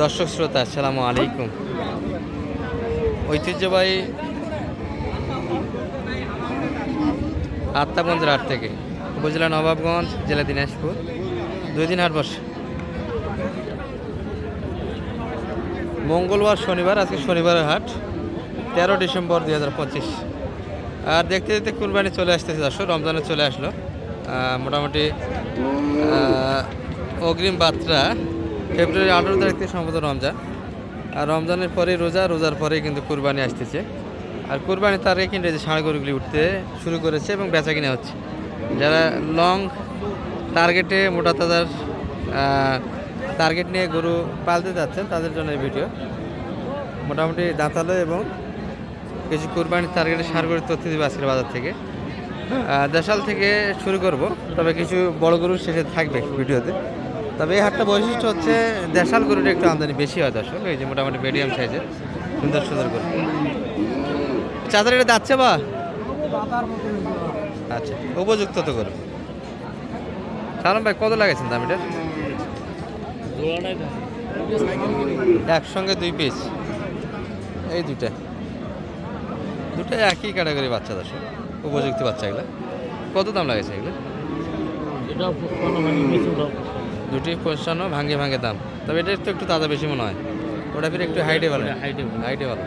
দর্শক শ্রোতা আসসালামু আলাইকুম। ঐতিহ্যবাহী আত্মাগঞ্জের হাট থেকে উপজেলা নবাবগঞ্জ, জেলা দিনাজপুর, 2 দিন হাট বসে। মঙ্গলবার শনিবার, আজকে শনিবারের হাট 13 ডিসেম্বর 2025। আর দেখতে দেখতে কুরবানি চলে আসতেছে দর্শক, রমজানে চলে আসলো। মোটামুটি অগ্রিম বার্তা ফেব্রুয়ারি 18 তারিখ থেকে সম্ভবত রমজান। আর রমজানের পরে রোজার পরেই কিন্তু কুরবানি আসতেছে। আর কুরবানি তার আগে কিন্তু যে ষাঁড় গরুগুলি উঠতে শুরু করেছে এবং বেচা কিনা হচ্ছে। যারা লং টার্গেটে মোটা তাজার টার্গেট নিয়ে গরু পালতে যাচ্ছেন তাদের জন্য এই ভিডিও। মোটামুটি দাঁতালো এবং কিছু কুরবানির টার্গেটে ষাঁড় গরুর তথ্য দেবে আজকের বাজার থেকে। দেশাল থেকে শুরু করব, তবে কিছু বড় গরু শেষে থাকবে ভিডিওতে। তবে এই হাটটা বৈশিষ্ট্য হচ্ছে দেশাল গরুটা একটু আমদানি বেশি হয় দর্শক। এই যে মোটামুটি মিডিয়াম সাইজের সুন্দর সুন্দর গরু। চাঁদার এটা যাচ্ছে বা আচ্ছা, উপযুক্ত তো গরু। সালাম ভাই, কত লাগাইছেন দাম এটা? একসঙ্গে 2 পিস, এই দুটা একই ক্যাটাগরি বাচ্চা দর্শক, উপযুক্ত বাচ্চা। এগুলো কত দাম লাগাইছে? এগুলো দুটি 55 ভাঙে ভাঙে দাম। তবে এটা তো একটু তাজা বেশি মনে হয়। ওটা ফিরে একটু হাইটে ভালো, হাইটে ভালো,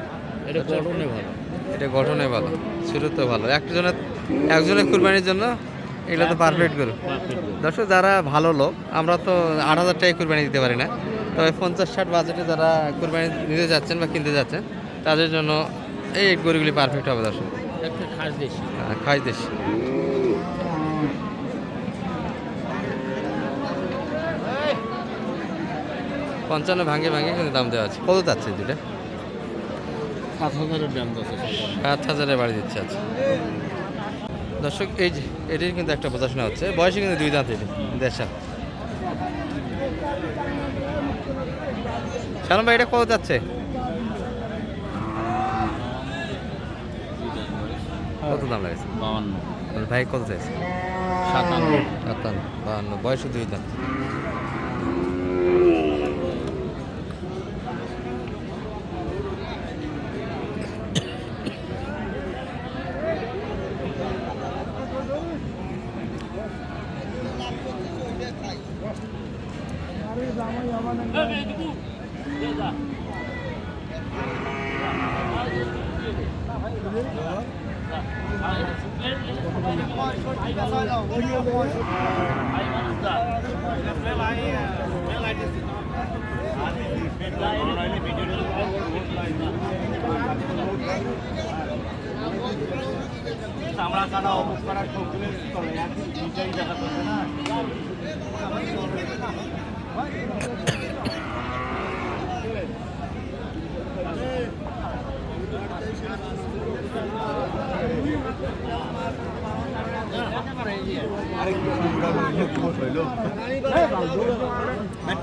এটা গঠনে ভালো, শুরুতেও ভালো। একজনের কুরবানির জন্য এগুলো তো পারফেক্ট গরু দর্শক। যারা ভালো লোক, আমরা তো 8,000 টাকায় কুরবানি দিতে পারি না। তবে 50-60 বাজেটে যারা কুরবানি নিতে যাচ্ছেন বা কিনতে যাচ্ছেন তাদের জন্য এই গরুগুলি পারফেক্ট হবে দর্শক। খাস দেশ 55 ভাঙে ভাঙে কিন্তু দাম দেওয়া আছে। কত যাচ্ছে দুটা? 7,000-এর দাম আছে। 7,000-এ বাড়ি দিচ্ছে। আছে দর্শক, এই যে এটির কিন্তু একটা বোঝাশোনা হচ্ছে। বয়সে কিন্তু 2 দাঁত। এটি দেশা। সালাম ভাই, এটা কত যাচ্ছে? কত দাম লাগছে? 52। ভাই কত চাইছে? 57, 52। বয়সে 2 দাঁত। আমরা কাটা অবস্থা করার সবগুলো চলে যাচ্ছে, দুইটাই দেখা যাচ্ছে না।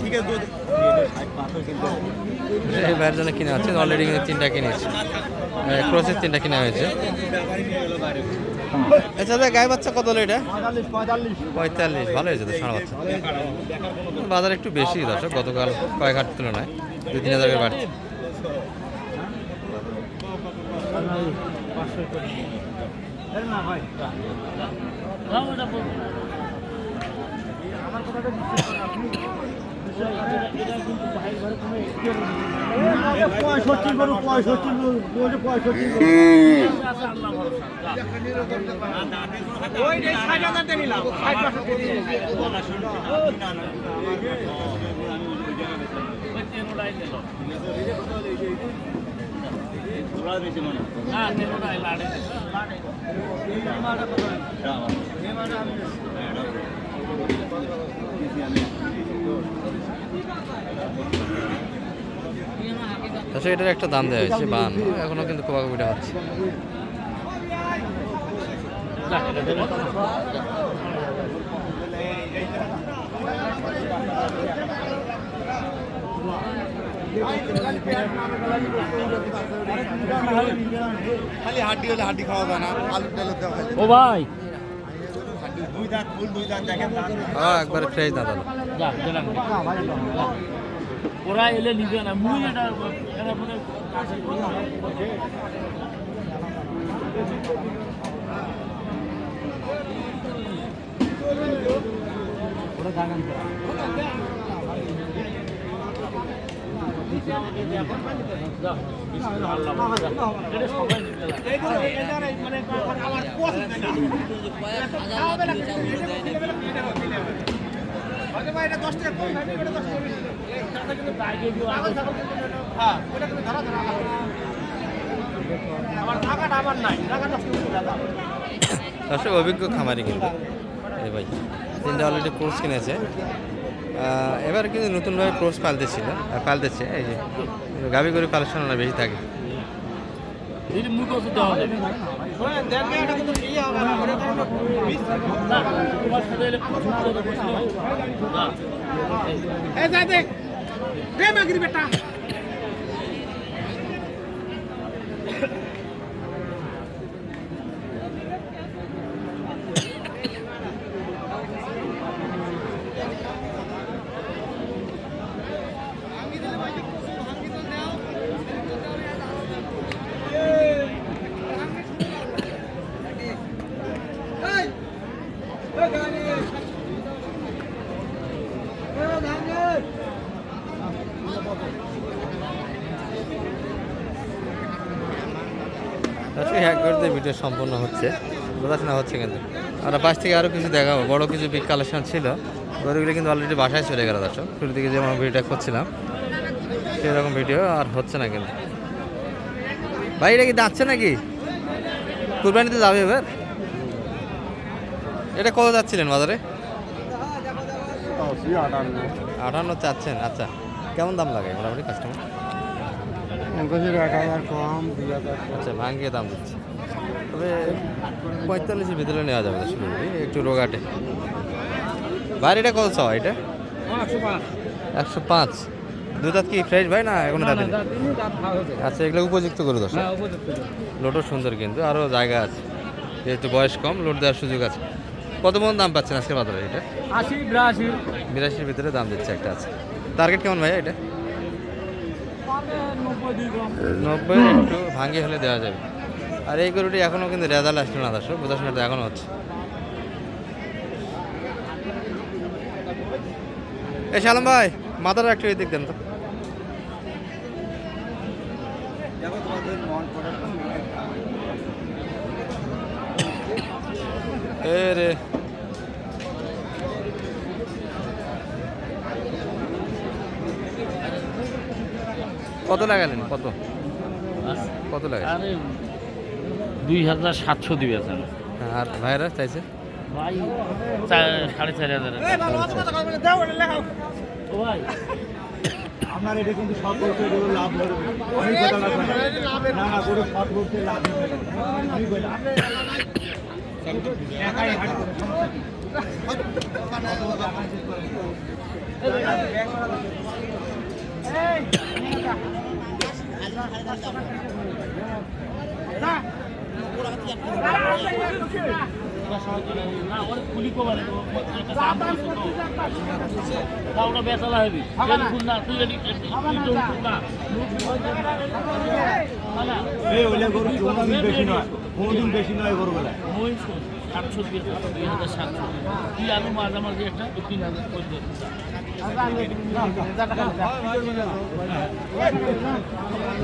ঠিক আছে, এই ভাইয়ের জন্য কিনে আছে। অলরেডি কিন্তু 3টা কিনেছে, ক্রসের 3টা কিনা হয়েছে। আচ্ছা দাদা, গায়ে বাচ্চা কত হলো এটা? 45। ভালো হয়েছে তো ষাঁড় বাচ্চা। বাজার একটু বেশি দর্শক, গতকাল কয়েক হাট তুলনায় 2-3 হাজার বাড়ছে। আচ্ছা, এটার একটা দাম দেওয়া হয়েছে 52। এখনো কিন্তু কোয়াকুবিটা হচ্ছে। খালি হাড্ডি হলে হাড্ডি খাওয়া যায় না, আলু ডালে দেওয়া হয়। ও ভাই, দুই দাঁত ফুল, দুই দাঁত দেখেন দাঁত। হ্যাঁ, একবারে ফ্রেশ দাঁত হলো। যা দিলাম। ওরা এলে নিবে না মুই এটা এটা মানে দর্শক অভিজ্ঞ খামারি কিন্তু এই ভাই তিনটা অলরেডি কোর্স কিনেছে এবার কিন্তু নতুনভাবে কোর্স পালতেছে এই যে গাভী গরু কালেকশন না বেশি থাকে দিদি মুখ ওষুধ দেওয়া যাবে না তোমার সাথে এলে দর্শক এক করতে ভিডিও সম্পূর্ণ হচ্ছে বোঝাশোনা হচ্ছে কিন্তু আমরা পাশ থেকে আরও কিছু দেখাবো বড় কিছু বিগ কালেকশন ছিল গরুগুলো কিন্তু অলরেডি বাসায় চলে গেল দর্শক শুরু দিকে যেমন ভিডিওটা করছিলাম সেরকম ভিডিও আর হচ্ছে না কিন্তু ভাই এটা কি যাচ্ছে নাকি কুরবানিতে যাবে এবার এটা কত যাচ্ছিলেন বাজারে 58 চাচ্ছেন আচ্ছা কেমন দাম লাগে মোটামুটি কাস্টমার 1,000 কম 2,000 আচ্ছা ভাঙ্গিয়ে দাম দিচ্ছে তবে 45-এর ভিতরে নেওয়া যাবে তো শুরু করি একটু রোগাটে ভাই এটা কত চাও এটা 105 দুধ কি ফ্রেশ ভাই না এখনো দাঁত আচ্ছা এগুলো উপযুক্ত করে দশ লোডও সুন্দর কিন্তু আরও জায়গা আছে যেহেতু বয়স কম লোড দেওয়ার সুযোগ আছে কত মন দাম পাচ্ছেন আজকের বাজারে এটা 82-এর ভিতরে দাম দিচ্ছে একটা আছে টার্গেট কেমন ভাই এটা 90 একটু ভাঙ্গি হলে দেওয়া যাবে আর এই গরুটি এখনও কিন্তু রেজাল্ট আসলো না দর্শক বোঝাশোনাটা এখনও হচ্ছে এই শালম ভাই মাথাটা একটু এই দিক দেন তো এ রে কত লাগালেন কত লাগালেন আরে 2,700 দিবে স্যার আর ভাইরা চাইছে ভাই 4,500 ও ভাই আপনার এটা কিন্তু সব বলতে গরু লাভ হবে আমি কথা না না গরু সব বলতে লাভ হবে আমি বললাম একাই হাট না ওর কুলি কোবারে তো ওটা বেচালা হবে না তুই না এই ওলে গরু কোনদিন বেশি নয় গরু বলে 700 দিয়ে 2,700 কি আলু মাঝামাঝি একটা 3,000 করে দিচ্ছে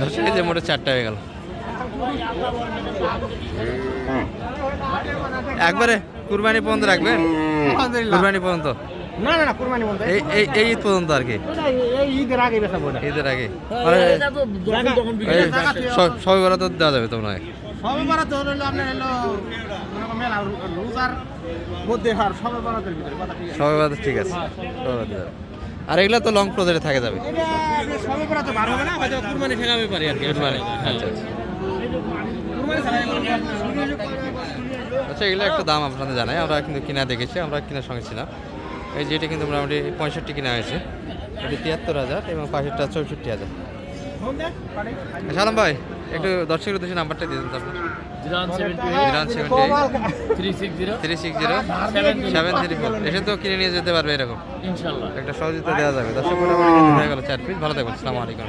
দর্শক এই যে মোটে 4টা হয়ে গেল একবারে কুরবানি পর্যন্ত রাখবেন কুরবানি পর্যন্ত না না না কুরবানি বলতে এই ঈদ পর্যন্ত আর কি এই ঈদের আগে বেচা বড় ঈদের আগে মানে সবাই বলা তো দেওয়া যাবে তো মনে হয় সবে বারাতে হলো আপনার হলো মেলা রোজার মধ্যে আর সবে বারাতের ভিতরে কথা ঠিক আছে সবাই বলা ঠিক আছে সবাই বাদে যাবে। আর এগুলো তো লং প্রজেক্টে থাকে যাবে এটা সবে বারাতে বার হবে না হয়তো কুরবানি ঠেকাবে পারি আর কি কুরবানি আচ্ছা আচ্ছা এগুলো একটা দাম আপনাদের জানাই আমরা কিন্তু কিনা দেখেছি আমরা কিনার সঙ্গে ছিলাম এই যেটা কিন্তু মোটামুটি 65 কিনা হয়েছে এটি 73,000 এবং পাশেরটা 64,000 সালাম ভাই একটু দর্শকের উদ্দেশ্যে নাম্বারটা দিয়ে দিন আপনার 017 360 360 734 এসে তো কিনে নিয়ে যেতে পারবে এরকম ইনশাল্লাহ। একটা সহযোগিতা দেওয়া যাবে। দর্শক মোটামুটি কিন্তু হয়ে গেল 4 পিস। ভালো থাকবেন, আসসালামু আলাইকুম।